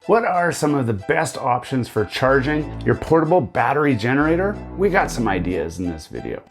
What are some of the best options for charging your portable battery generator? We got some ideas in this video.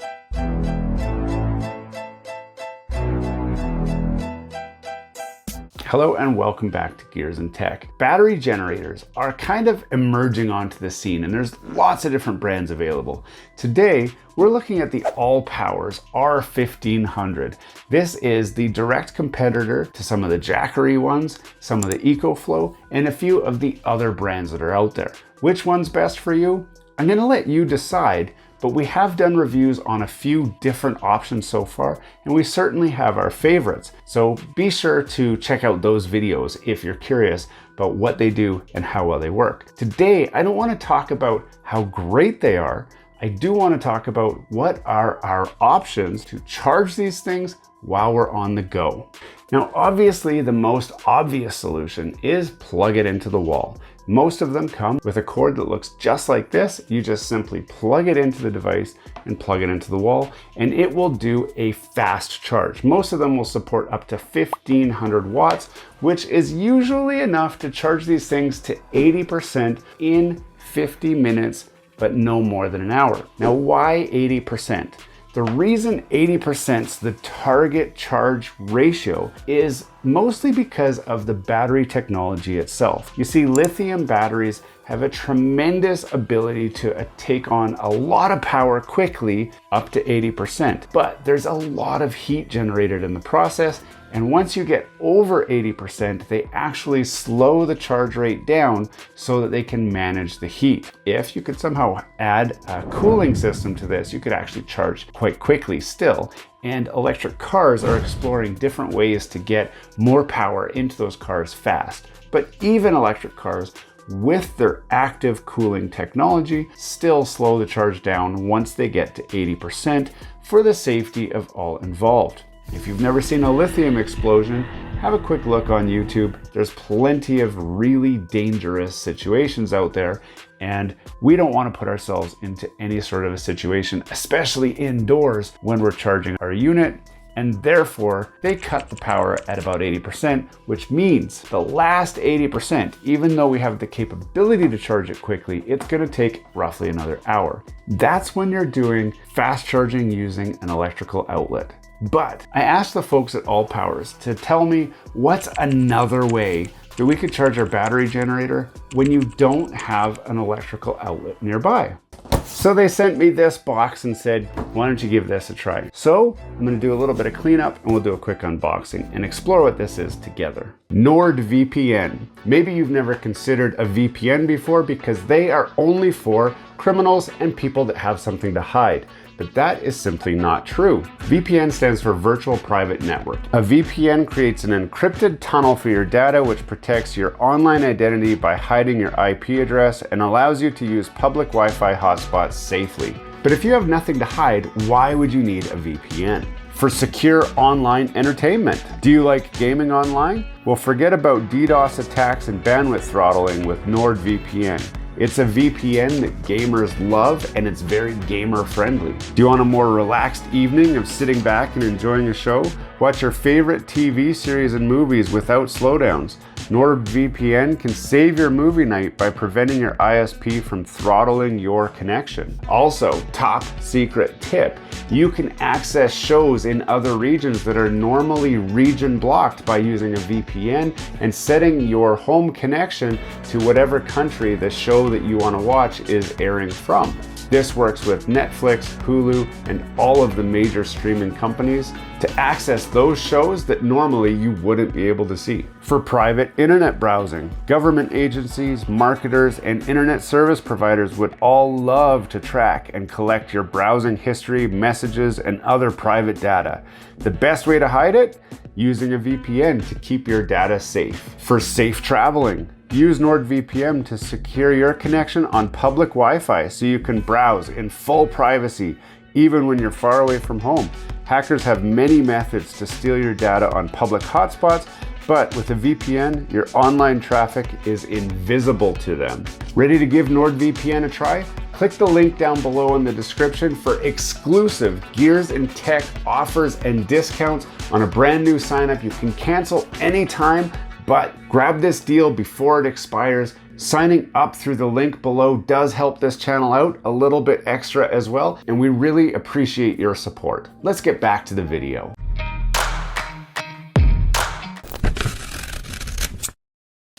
Hello and welcome back to Gears and Tech. Battery generators are kind of emerging onto the scene, and there's lots of different brands available. Today, we're looking at the Allpowers R1500. This is the direct competitor to some of the Jackery ones, some of the EcoFlow, and a few of the other brands that are out there. Which one's best for you? I'm gonna let you decide, but we have done reviews on a few different options so far, and we certainly have our favorites. So be sure to check out those videos if you're curious about what they do and how well they work. Today, I don't want to talk about how great they are. I do want to talk about what are our options to charge these things while we're on the go. Now, obviously, the most obvious solution is plug it into the wall. Most of them come with a cord that looks just like this. You just simply plug it into the device and plug it into the wall, and it will do a fast charge. Most of them will support up to 1500 watts, which is usually enough to charge these things to 80% in 50 minutes, but no more than an hour. Now, why 80%? The reason 80% is the target charge ratio is mostly because of the battery technology itself. You see, lithium batteries have a tremendous ability to take on a lot of power quickly, up to 80%. But there's a lot of heat generated in the process, and once you get over 80%, they actually slow the charge rate down so that they can manage the heat. If you could somehow add a cooling system to this, you could actually charge quite quickly still. And electric cars are exploring different ways to get more power into those cars fast. But even electric cars, with their active cooling technology, still slow the charge down once they get to 80% for the safety of all involved. If you've never seen a lithium explosion, have a quick look on YouTube. There's plenty of really dangerous situations out there, and we don't want to put ourselves into any sort of a situation, especially indoors when we're charging our unit. And therefore, they cut the power at about 80%, which means the last 80%, even though we have the capability to charge it quickly, it's going to take roughly another hour. That's when you're doing fast charging using an electrical outlet. But I asked the folks at Allpowers to tell me what's another way that we could charge our battery generator when you don't have an electrical outlet nearby. So they sent me this box and said, why don't you give this a try? So I'm gonna do a little bit of cleanup and we'll do a quick unboxing and explore what this is together. NordVPN. Maybe you've never considered a VPN before because they are only for criminals and people that have something to hide. But that is simply not true. VPN stands for Virtual Private Network. A VPN creates an encrypted tunnel for your data which protects your online identity by hiding your IP address and allows you to use public Wi-Fi hotspots safely. But if you have nothing to hide, why would you need a VPN? For secure online entertainment. Do you like gaming online? Well, forget about DDoS attacks and bandwidth throttling with NordVPN. It's a VPN that gamers love, and it's very gamer friendly. Do you want a more relaxed evening of sitting back and enjoying a show? Watch your favorite TV series and movies without slowdowns. NordVPN can save your movie night by preventing your ISP from throttling your connection. Also, top secret tip, you can access shows in other regions that are normally region blocked by using a VPN and setting your home connection to whatever country the show that you want to watch is airing from. This works with Netflix, Hulu, and all of the major streaming companies to access those shows that normally you wouldn't be able to see. For private internet browsing, government agencies, marketers, and internet service providers would all love to track and collect your browsing history, messages, and other private data. The best way to hide it? Using a VPN to keep your data safe. For safe traveling, use NordVPN to secure your connection on public Wi-Fi so you can browse in full privacy even when you're far away from home. Hackers have many methods to steal your data on public hotspots, but with a VPN, your online traffic is invisible to them. Ready to give NordVPN a try? Click the link down below in the description for exclusive Gears and Tech offers and discounts on a brand new sign up. You can cancel anytime, But grab this deal before it expires. Signing up through the link below does help this channel out a little bit extra as well, and we really appreciate your support. Let's get back to the video.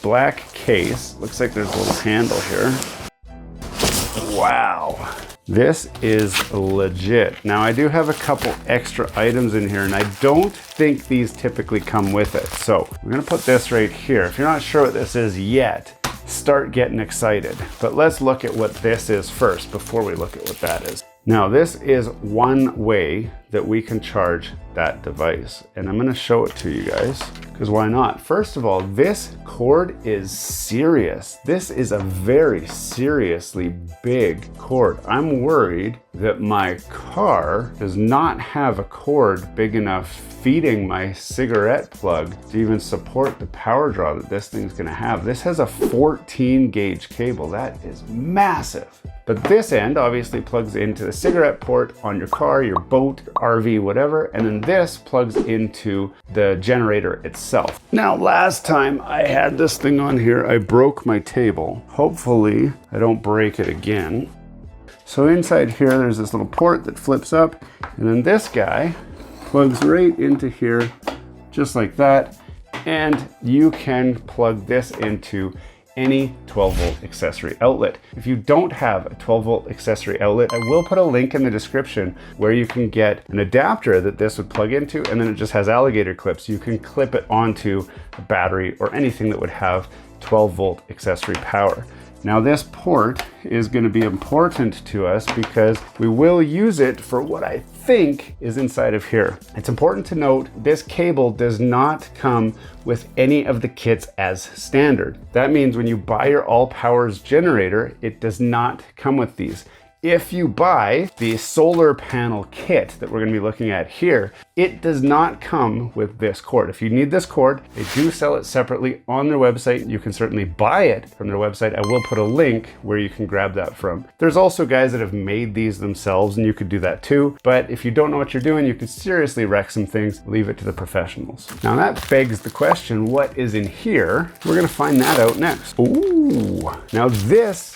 Black case, looks like there's a little handle here. Wow, this is legit. Now I do have a couple extra items in here, and I don't think these typically come with it. So we're gonna put this right here. If you're not sure what this is yet, start getting excited. But let's look at what this is first before we look at what that is. Now this is one way that we can charge that device, and I'm gonna show it to you guys, because why not? First of all, this cord is serious. This is a very seriously big cord. I'm worried that my car does not have a cord big enough feeding my cigarette plug to even support the power draw that this thing's gonna have. This has a 14 gauge cable. That is massive. But this end obviously plugs into the cigarette port on your car, your boat, your RV, whatever, and then this plugs into the generator itself. Now, last time I had this thing on here, I broke my table. Hopefully, I don't break it again. So inside here, there's this little port that flips up, and then this guy plugs right into here, just like that, and you can plug this into any 12 volt accessory outlet. If you don't have a 12 volt accessory outlet, I will put a link in the description where you can get an adapter that this would plug into, and then it just has alligator clips. You can clip it onto a battery or anything that would have 12 volt accessory power. Now this port is going to be important to us because we will use it for what I think is inside of here. It's important to note this cable does not come with any of the kits as standard. That means when you buy your Allpowers generator, it does not come with these. If you buy the solar panel kit that we're going to be looking at here, it does not come with this cord. If you need this cord, they do sell it separately on their website. You can certainly buy it from their website. I will put a link where you can grab that from. There's also guys that have made these themselves, and you could do that too. But if you don't know what you're doing, you could seriously wreck some things. Leave it to the professionals. Now that begs the question, what is in here? We're going to find that out next. Ooh, now this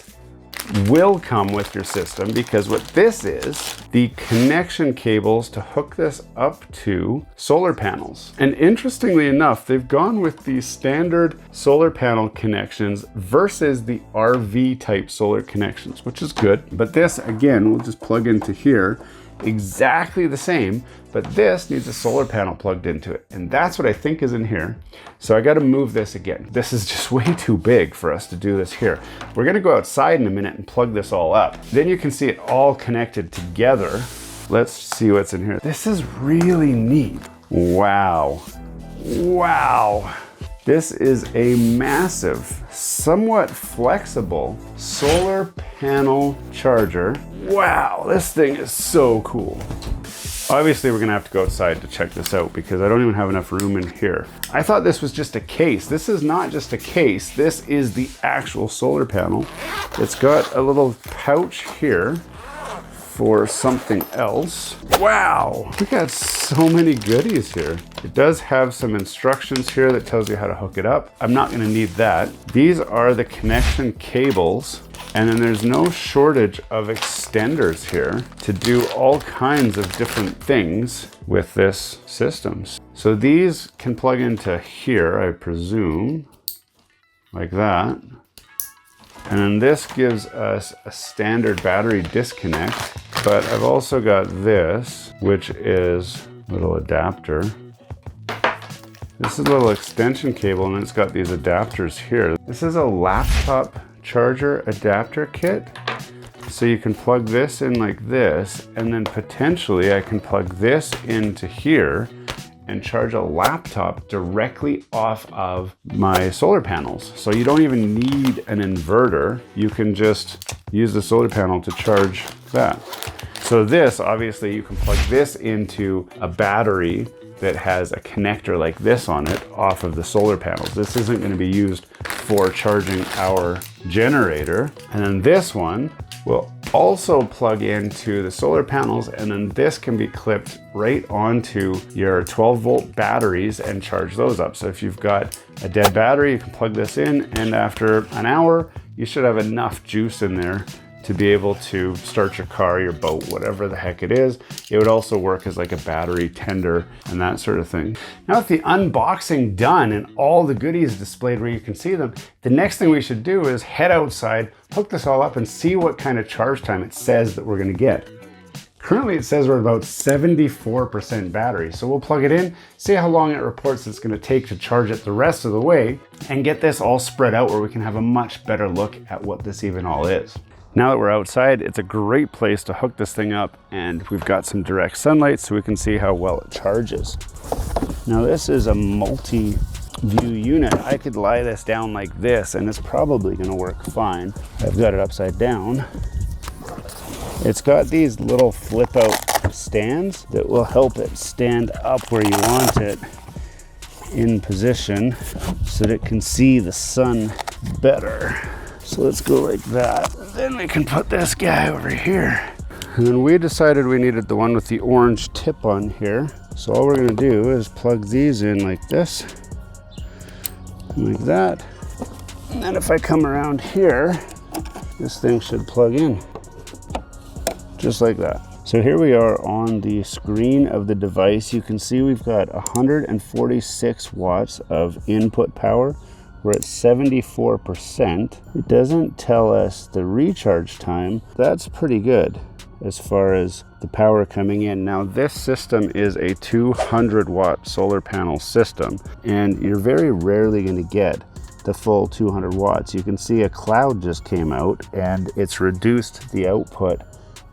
will come with your system, because what this is, the connection cables to hook this up to solar panels. And interestingly enough, they've gone with the standard solar panel connections versus the RV type solar connections, which is good. But this, again, will just plug into here, exactly the same, but this needs a solar panel plugged into it. And that's what I think is in here. So I got to move this again. This is just way too big for us to do this here. We're going to go outside in a minute and plug this all up. Then you can see it all connected together. Let's see what's in here. This is really neat. Wow. Wow. This is a massive, somewhat flexible solar panel charger. Wow, this thing is so cool. Obviously, we're gonna have to go outside to check this out because I don't even have enough room in here. I thought this was just a case. This is not just a case. This is the actual solar panel. It's got a little pouch here for something else. Wow, we got so many goodies here. It does have some instructions here that tells you how to hook it up. I'm not gonna need that. These are the connection cables, and then there's no shortage of extenders here to do all kinds of different things with this system. So these can plug into here, I presume, like that. And then this gives us a standard battery disconnect, but I've also got this, which is a little adapter. This is a little extension cable, and it's got these adapters here. This is a laptop charger adapter kit. So you can plug this in like this, and then potentially I can plug this into here and charge a laptop directly off of my solar panels. So you don't even need an inverter. You can just use the solar panel to charge that. So this, obviously you can plug this into a battery that has a connector like this on it off of the solar panels. This isn't going to be used for charging our generator. And then this one will also plug into the solar panels, and then this can be clipped right onto your 12-volt batteries and charge those up. So if you've got a dead battery, you can plug this in, and after an hour, you should have enough juice in there to be able to start your car, your boat, whatever the heck it is. It would also work as like a battery tender and that sort of thing. Now with the unboxing done and all the goodies displayed where you can see them, the next thing we should do is head outside, hook this all up, and see what kind of charge time it says that we're gonna get. Currently it says we're about 74% battery, so we'll plug it in, see how long it reports it's gonna take to charge it the rest of the way, and get this all spread out where we can have a much better look at what this even all is. Now that we're outside, it's a great place to hook this thing up, and we've got some direct sunlight so we can see how well it charges. Now this is a multi-view unit. I could lie this down like this and it's probably gonna work fine. I've got it upside down. It's got these little flip out stands that will help it stand up where you want it in position so that it can see the sun better. So let's go like that. Then we can put this guy over here. And then we decided we needed the one with the orange tip on here. So all we're gonna do is plug these in like this, and like that. And then if I come around here, this thing should plug in, just like that. So here we are on the screen of the device. You can see we've got 146 watts of input power. We're at 74%. It doesn't tell us the recharge time. That's pretty good as far as the power coming in. Now this system is a 200 watt solar panel system, and you're very rarely gonna get the full 200 watts. You can see a cloud just came out and it's reduced the output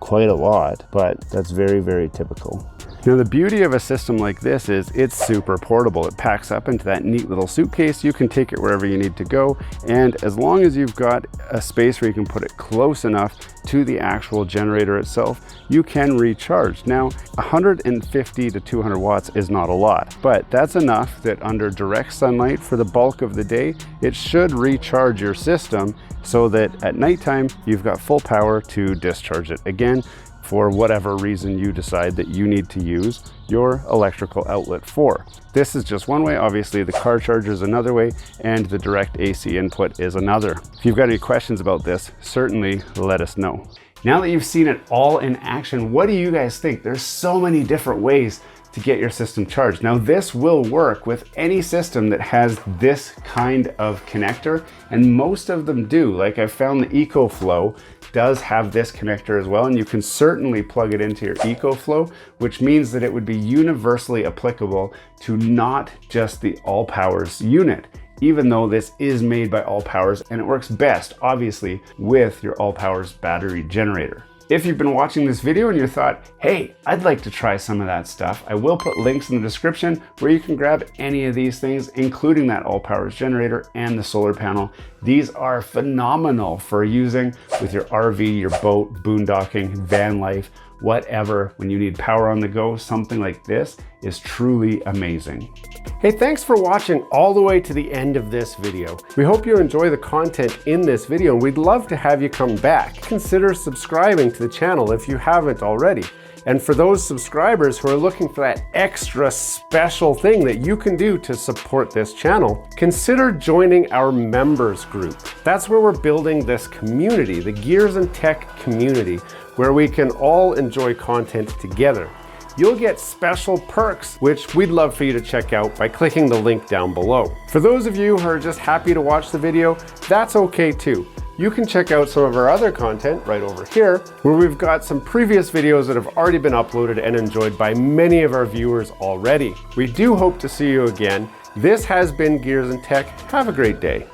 quite a lot, but that's very, very typical. Now the beauty of a system like this is it's super portable. It packs up into that neat little suitcase. You can take it wherever you need to go, and as long as you've got a space where you can put it close enough to the actual generator itself, you can recharge. Now 150 to 200 watts is not a lot, but that's enough that under direct sunlight for the bulk of the day, it should recharge your system so that at nighttime you've got full power to discharge it again for whatever reason you decide that you need to use your electrical outlet for. This is just one way. Obviously the car charger is another way, and the direct AC input is another. If you've got any questions about this, certainly let us know. Now that you've seen it all in action, what do you guys think? There's so many different ways to get your system charged. Now this will work with any system that has this kind of connector, and most of them do. Like I found the EcoFlow does have this connector as well, and you can certainly plug it into your EcoFlow, which means that it would be universally applicable to not just the Allpowers unit, even though this is made by Allpowers, and it works best, obviously, with your Allpowers battery generator. If you've been watching this video and you thought, hey, I'd like to try some of that stuff, I will put links in the description where you can grab any of these things, including that Allpowers generator and the solar panel. These are phenomenal for using with your RV, your boat, boondocking, van life, whatever. When you need power on the go, something like this is truly amazing. Hey, thanks for watching all the way to the end of this video. We hope you enjoy the content in this video, and we'd love to have you come back. Consider subscribing to the channel if you haven't already. And for those subscribers who are looking for that extra special thing that you can do to support this channel, consider joining our members group. That's where we're building this community, the Gears and Tech community, where we can all enjoy content together. You'll get special perks, which we'd love for you to check out by clicking the link down below. For those of you who are just happy to watch the video, that's okay too. You can check out some of our other content right over here, where we've got some previous videos that have already been uploaded and enjoyed by many of our viewers already. We do hope to see you again. This has been Gears and Tech. Have a great day.